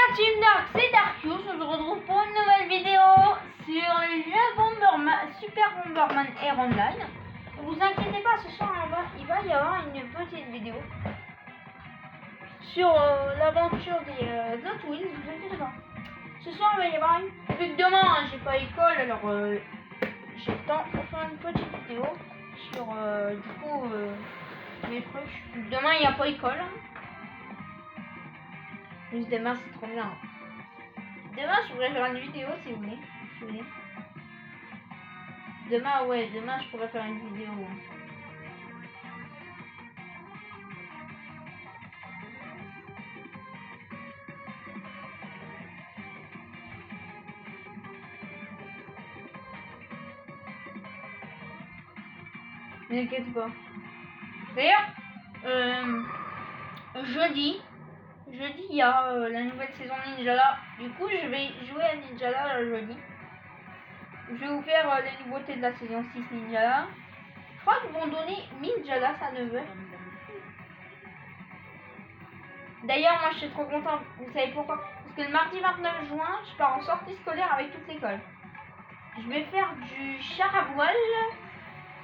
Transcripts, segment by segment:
la team Dark, c'est Darkius. On se retrouve pour une nouvelle vidéo sur les jeux Bomberman, Super Bomberman Air Online. Ne vous inquiétez pas, ce soir il va y avoir une petite vidéo sur l'aventure des Hot Wheels. Ne vous inquiétez pas. Ce soir il va y avoir une. Vu que demain hein, j'ai pas école, alors j'ai le temps pour faire une petite vidéo sur du coup mes trucs. Demain il n'y a pas école. Juste demain c'est trop bien. Demain je pourrais faire une vidéo si vous voulez. Demain ouais, demain je pourrais faire une vidéo. Ne t'inquiète pas. D'ailleurs, jeudi il y a la nouvelle saison Ninjala. Du coup je vais jouer à Ninjala jeudi. Je vais vous faire les nouveautés de la saison 6 Ninjala. Je crois qu'ils vont donner Ninjala à 9h. D'ailleurs moi je suis trop content. Vous savez pourquoi? Parce que le mardi 29 juin je pars en sortie scolaire avec toute l'école. Je vais faire du char à voile.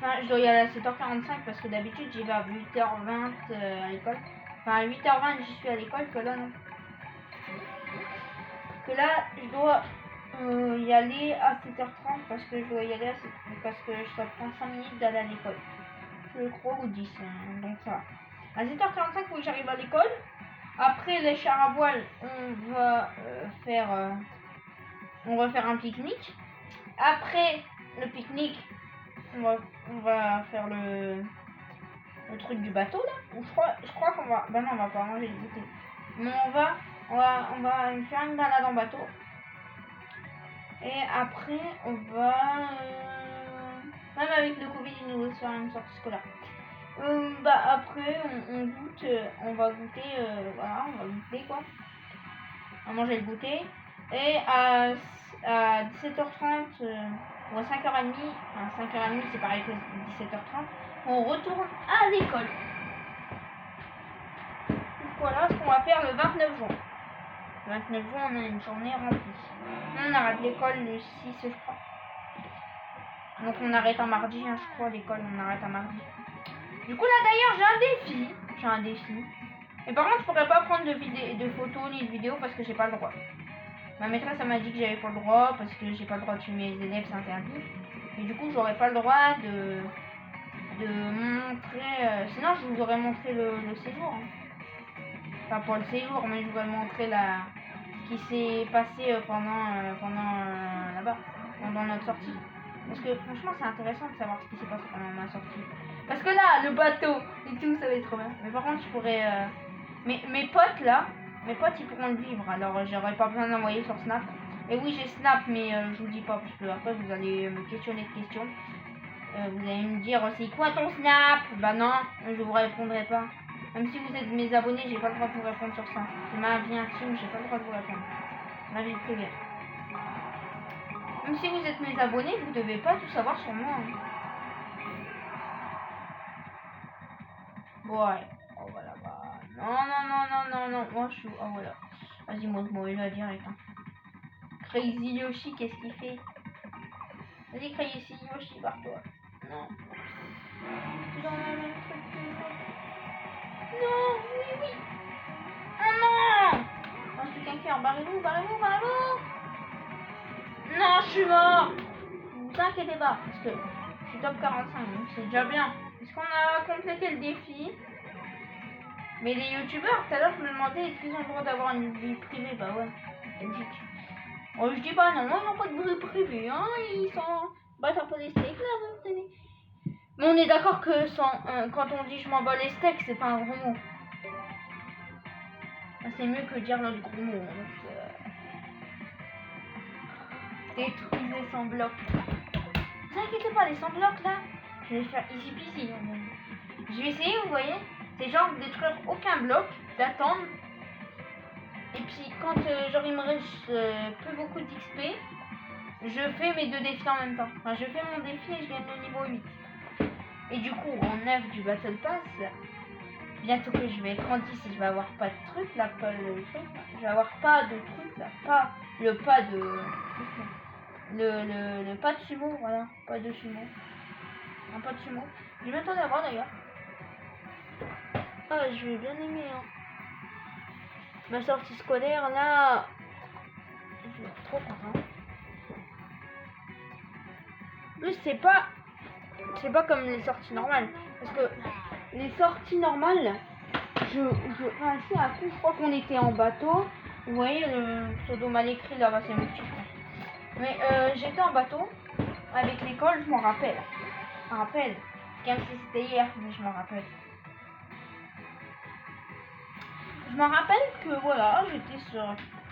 Enfin je dois y aller à 7h45 parce que d'habitude j'y vais à 8h20 à l'école. Enfin à 8h20 j'y suis à l'école, que là non. Que là je dois y aller à 7h30 parce que je dois y aller parce que ça prend 5 minutes d'aller à l'école. Je crois ou 10, donc ça va. À 7h45 il faut que j'arrive à l'école. Après les chars à voile, on va faire un pique-nique. Après le pique-nique, on va faire le truc du bateau là. Ou je crois qu'on va. Bah non, on va pas manger le goûter. Mais on va faire une balade en bateau. Et après, on va même avec le Covid, il nous faire une sortie scolaire. Après, on goûte, on va goûter, voilà, on va goûter quoi. On va manger le goûter. Et à 17h30 ou à 5h30, enfin 5h30 c'est pareil que 17h30, on retourne à l'école. Voilà ce qu'on va faire le 29 juin. Le 29 juin, on a une journée remplie. On arrête l'école le 6, je crois. Donc on arrête un mardi, hein, je crois, l'école, on arrête un mardi. Du coup là d'ailleurs j'ai un défi. Et par contre je pourrais pas prendre de photos ni de vidéos parce que j'ai pas le droit. Ma maîtresse elle m'a dit que j'avais pas le droit parce que j'ai pas le droit de filmer les élèves, c'est interdit. Et du coup j'aurais pas le droit de montrer, sinon je vous aurais montré le séjour. Hein. Enfin pas le séjour, mais je vous aurais montré ce qui s'est passé pendant là-bas, pendant notre sortie. Parce que franchement c'est intéressant de savoir ce qui s'est passé pendant ma sortie. Parce que là, le bateau et tout, ça va être trop bien. Mais par contre, je pourrais... Mes potes là, ils pourront le vivre. Alors, j'aurais pas besoin d'envoyer sur Snap. Et oui, j'ai Snap, mais je vous dis pas. Parce que après, vous allez me questionner de questions. Vous allez me dire, c'est quoi ton Snap? Bah non, je vous répondrai pas. Même si vous êtes mes abonnés, j'ai pas le droit de vous répondre sur ça. C'est ma vie intime, j'ai pas le droit de vous répondre. Ma vie privée. Même si vous êtes mes abonnés, vous devez pas tout savoir sur moi. Hein. Ouais. Oh voilà. Bah. Non. Moi je suis. Oh voilà. Vas-y, moi je m'en vais là direct. Hein. Crazy Yoshi, qu'est-ce qu'il fait? Vas-y, Crazy Yoshi, barre-toi. Non. Non, oui. Oh non. Moi je suis qu'un cœur. Barrez-vous. Non, je suis mort. Ne vous inquiétez pas, parce que je suis top 45, donc c'est déjà bien. Est-ce qu'on a complété le défi? Mais les youtubeurs, tout à l'heure je me demandais est-ce qu'ils ont le droit d'avoir une vie privée? Bah ouais, logique. Oh, je dis pas non, ils n'ont pas de vie privée, hein, ils sont battent un peu les steaks là, vous savez. Mais on est d'accord que quand on dit je m'en bats les steaks, c'est pas un gros mot. C'est mieux que dire l'autre gros mot. Hein, détruisez sans bloc. Ne vous inquiétez pas, les sans blocs là, je vais faire easy peasy. Je vais essayer, vous voyez. C'est genre de détruire aucun bloc, d'attendre. Et puis quand genre il me reste plus beaucoup d'XP, je fais mes deux défis en même temps. Enfin je fais mon défi et je gagne le niveau 8. Et du coup en 9 du Battle Pass, bientôt que je vais être en 10 et je vais avoir pas de truc là, pas le truc. Je vais avoir pas de truc là, pas le pas de. Le pas de sumo, voilà, pas de sumo. Un pas de sumo. Je vais m'attendre à voir d'ailleurs. Ah, je vais bien aimer, hein. Ma sortie scolaire là. Je suis trop content. En plus, c'est pas comme les sorties normales. Parce que les sorties normales, enfin, si, à coup, je crois qu'on était en bateau. Vous voyez le pseudo mal écrit là-bas, c'est mon petit frère. Mais j'étais en bateau avec l'école, je m'en rappelle. Je m'en rappelle. Même si c'était hier, mais je m'en rappelle. Je m'en rappelle que voilà,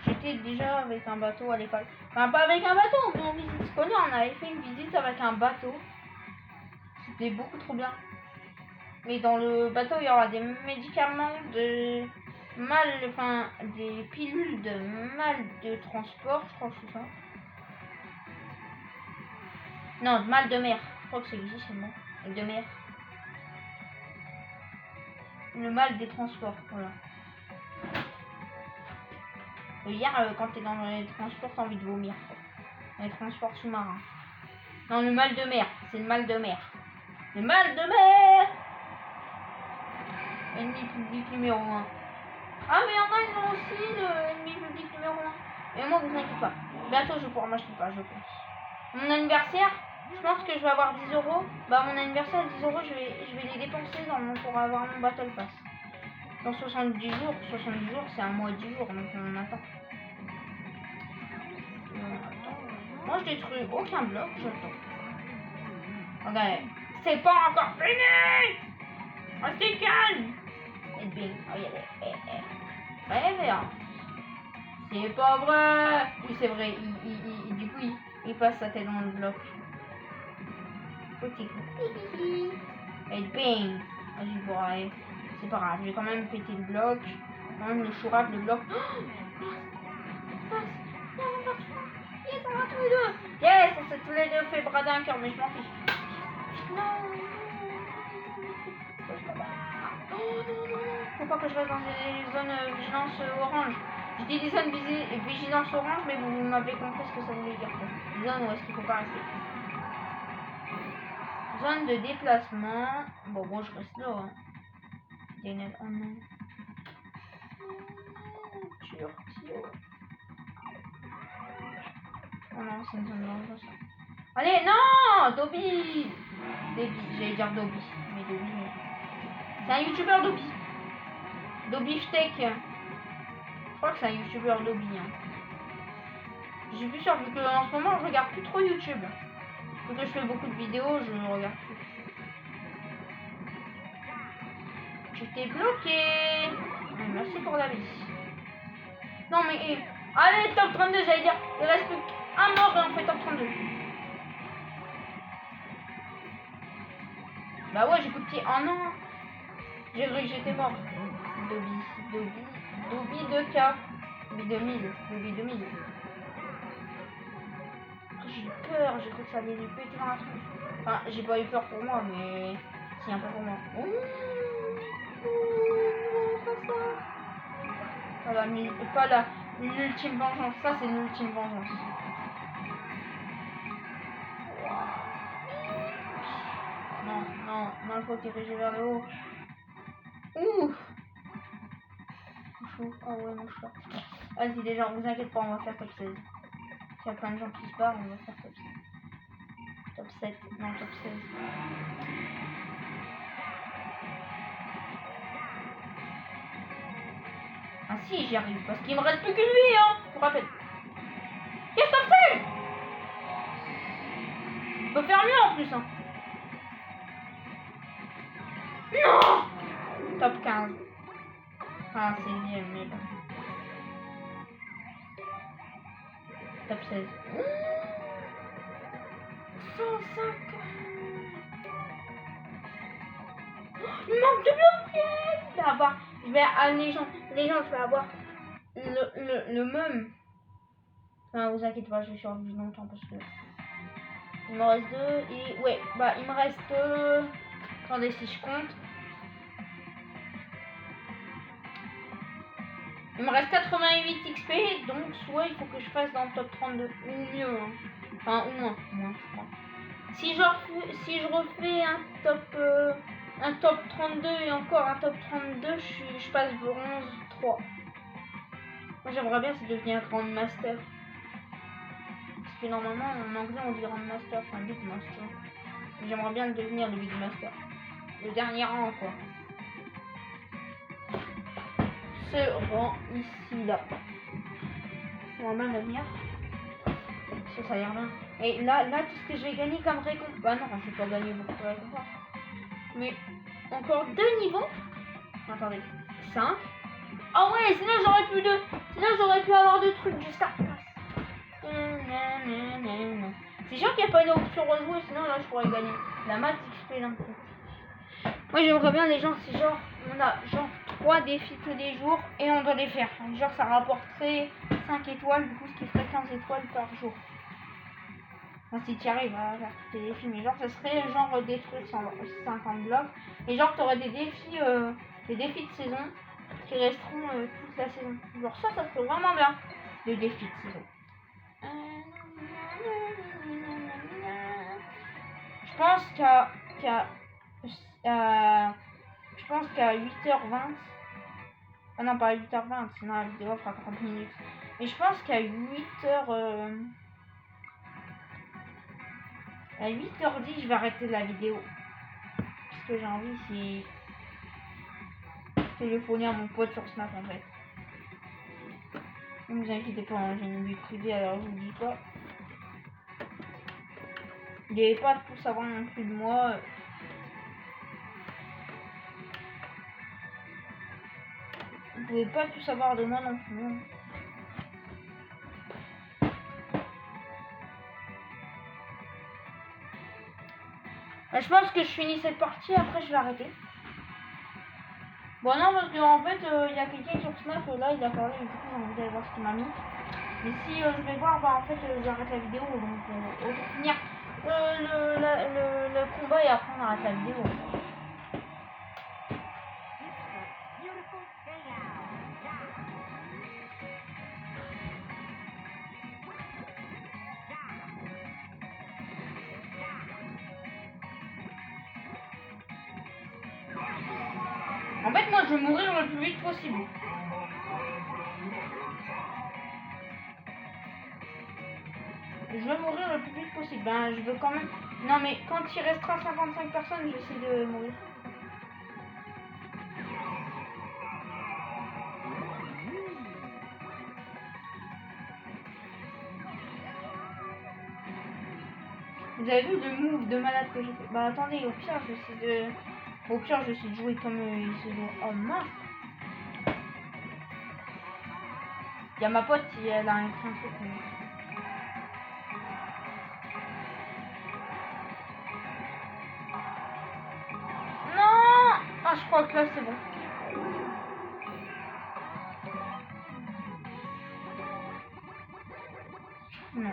j'étais déjà avec un bateau à l'école. Enfin, pas avec un bateau, mais en visite scolaire, on avait fait une visite avec un bateau. C'était beaucoup trop bien. Mais dans le bateau, il y aura des médicaments de des pilules de mal de transport, je crois que c'est ça. Non, de mal de mer. Je crois que ça existe, c'est bon. De mer. Le mal des transports, voilà. Hier, quand t'es dans les transports, t'as envie de vomir. Dans les transports sous-marins. Non, le mal de mer. C'est le mal de mer. Le mal de mer. Ennemi public numéro 1. Ah, mais il y en a, ils ont aussi l'ennemi public numéro 1. Et moi, vous inquiétez pas. Bientôt, je vais pouvoir m'acheter pas, je pense. Mon anniversaire, je pense que je vais avoir 10 euros. Bah, mon anniversaire, 10 euros, je vais les dépenser pour avoir mon Battle Pass. Dans 70 jours, c'est un mois 10 jours, donc on attend. Moi, je détruis aucun bloc, j'attends. Regardez, c'est pas encore fini. Restez calme. Et bing, regardez, révérence. C'est pas vrai. Oui, c'est vrai, du coup, il passe sa tête dans le bloc. Petit. Et bing. Vas-y, bon, c'est pas grave, j'ai quand même pété le bloc. Quand même le chourave, le bloc. Yes, on s'est tous les deux fait brader un cœur, mais je m'en fiche. Non. Faut pas que je reste dans des zones vigilance orange. Je dis des zones vigilance orange, mais vous m'avez compris ce que ça voulait dire. Des zones où est-ce qu'il faut pas rester. Zone de déplacement. Bon, moi je reste là. Hein. Oh non. Oh non, c'est une zone dangereuse. Allez, non, Dobby. J'allais dire Dobby. Mais Dobby. C'est un youtubeur Dobby. Dobby Steak. Je crois que c'est un youtubeur Dobby. Hein. J'ai plus sûr, vu que en ce moment je regarde plus trop YouTube. Vu que je fais beaucoup de vidéos, je ne regarde plus. J'étais bloqué. Merci pour la vie. Non mais allez, top 32, j'allais dire. Il reste plus qu'un mort et on fait top 32. Bah ouais, j'ai coup de pied. Oh non. J'ai cru que j'étais mort. Dobby 2K. Dobby 2000. Dobby 2000. J'ai eu peur, j'ai cru que ça allait lui péter dans la tronche. Enfin, j'ai pas eu peur pour moi, mais c'est un peu pour moi. Voilà, mais pas l'ultime vengeance. Ça, c'est l'ultime vengeance. Non, il faut diriger vers le haut. Ouh. Chou. Ah ouais, mon chat. Vas-y, les gens, vous inquiétez pas, on va faire top 16. S'il y a plein de gens qui se barrent, on va faire top 16. Top 7, non, top 16. Ah si, j'y arrive, parce qu'il me reste plus que lui, hein. Je vous rappelle. Qu'est-ce que t'as fait? On peut faire mieux en plus, hein. Non. Top 15. Ah, c'est bien, mais bon. Top 16. 105. Il manque de blocs. Je vais les gens, je vais avoir le même. Enfin, vous inquiétez pas, je vais survivre longtemps parce que il me reste 2 et ouais, bah il me reste attendez si je compte. Il me reste 88 XP, donc soit il faut que je fasse dans le top 32, ou mieux, hein. Enfin ou moins, je crois. Si je refais un top 32 et encore un top 32, je passe bronze 3. Moi j'aimerais bien c'est devenir Grand Master. Parce que normalement en anglais on dit Grand Master, enfin Big Master. J'aimerais bien le devenir le Big Master. Le dernier rang quoi. Ce rang ici là. On va bien le venir. Ça a l'air bien. Et là, tout ce que je vais gagner comme récompense. Bah non, je vais pas gagner beaucoup de récompenses. Mais encore 2 niveaux. Attendez. 5. Ah ouais, sinon j'aurais pu avoir 2 trucs du Star Pass. C'est sûr qu'il n'y a pas d'option rejouer, sinon là je pourrais gagner la masse XP d'un coup. Moi j'aimerais bien les gens, c'est genre, on a genre 3 défis tous les jours et on doit les faire. Genre ça rapporterait 5 étoiles, du coup ce qui ferait 15 étoiles par jour. Enfin, si tu arrives à faire tous les défis, mais genre ça serait genre détruire 50 blocs. Et genre t'aurais des défis de saison qui resteront toute la saison. Genre ça serait vraiment bien, les défis de saison. Je pense qu'à 8h20. Ah non, pas à 8h20, sinon la vidéo fera 30 minutes. Mais je pense qu'à 8h... à 8h10, je vais arrêter la vidéo. Parce que j'ai envie, c'est téléphoner à mon pote sur Snap en fait. Ne vous inquiétez pas, hein, j'ai une vie privée, alors je vous dis pas. Il n'y avait pas tout savoir non plus de moi. Vous pouvez pas tout savoir de moi non plus. Je pense que je finis cette partie, après je vais arrêter. Bon non, parce qu'en fait, il y a quelqu'un sur Snap, là il a parlé, et du coup j'ai envie d'aller voir ce qu'il m'a mis. Mais si je vais voir, bah en fait j'arrête la vidéo, donc on va finir le combat et après on arrête la vidéo. En fait, moi, je veux mourir le plus vite possible. Je veux mourir le plus vite possible. Ben, je veux quand même... Non, mais quand il restera 55 personnes, je vais essayer de mourir. Vous avez vu le move de malade que j'ai fait? Bah, attendez, au pire, j'essaie de jouer comme il se joue. Oh, mince! Il y a ma pote qui elle a un truc. Non! Ah, je crois que là c'est bon. Non.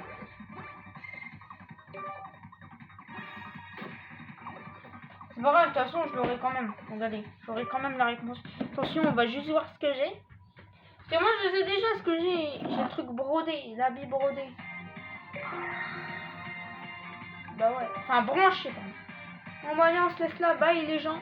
C'est pas grave, de toute façon je l'aurai quand même. Regardez, j'aurai quand même la réponse. Attention, on va juste voir ce que j'ai. Parce que moi je sais déjà ce que j'ai. J'ai le truc brodé, l'habit brodé. Bah ouais, enfin branché. Bon bah allez, on se laisse là, bye les gens.